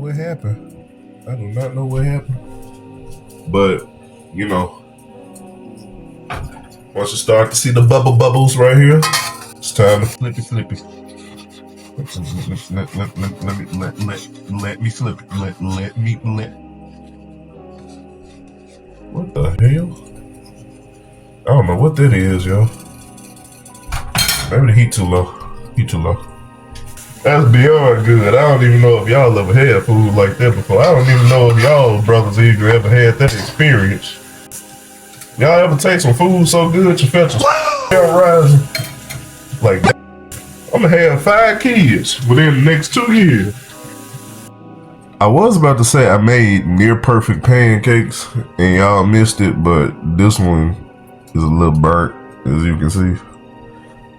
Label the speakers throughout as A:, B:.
A: what happened. I do not know what happened. But, you know, once you start to see the bubbles right here, it's time to flip it. Let me flip it. What the hell? I don't know what that is, y'all. Maybe the heat too low. That's beyond good. I don't even know if y'all ever had food like that before. I don't even know if y'all brothers either ever had that experience. Y'all ever take some food so good you felt your hair rising? Like that. I'm gonna have 5 kids within the next 2 years. I was about to say I made near perfect pancakes and y'all missed it, but this one is a little burnt, as you can see.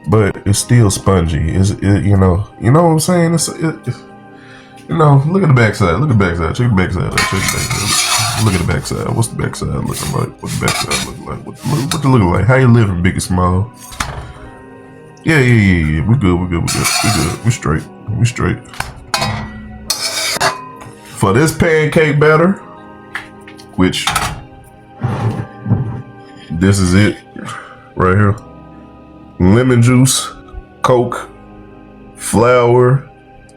A: But it's still spongy. You know what I'm saying? Look at the backside. Check the backside. Look at the backside. What's the backside looking like? What's the backside looking like? What it looking like? How you living, big and small? Yeah. We good. We straight. For this pancake batter, which this is it right here. Lemon juice, Coke, flour,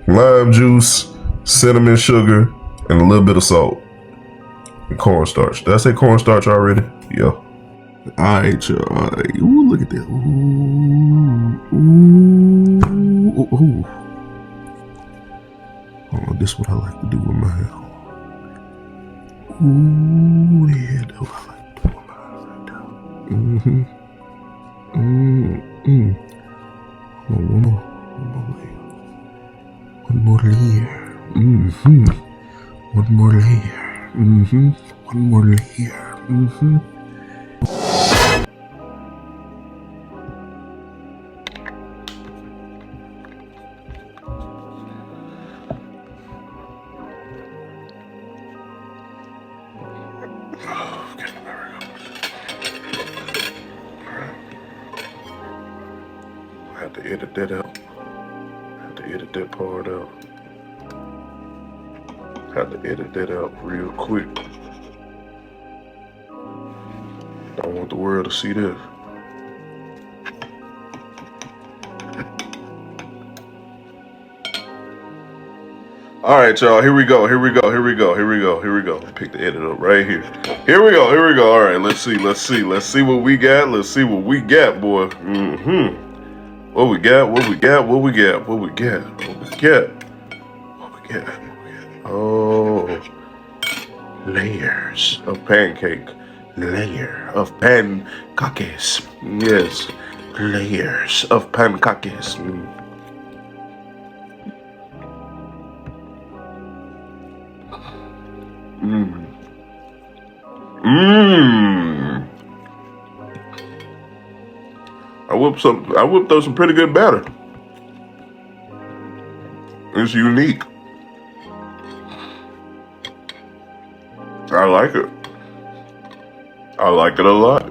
A: lime juice, cinnamon sugar, and a little bit of salt. And cornstarch. Did I say cornstarch already? Yeah. Alright, y'all. Alright. Ooh, look at that. Ooh. Oh, this is what I like to do with my hair. Ooh, yeah, that's what I like to do with my hair right there. One more layer. One more layer. I have to edit that out. Edit that part out. Have to edit that out real quick. Don't want the world to see this. All right, y'all. Here we go. Pick the edit up right here. Here we go. All right. Let's see what we got. Boy. What we got? Oh, layers of pancake. Layer of pancakes. Yes, layers of pancakes. I whipped up some pretty good batter. It's unique. I like it. I like it a lot.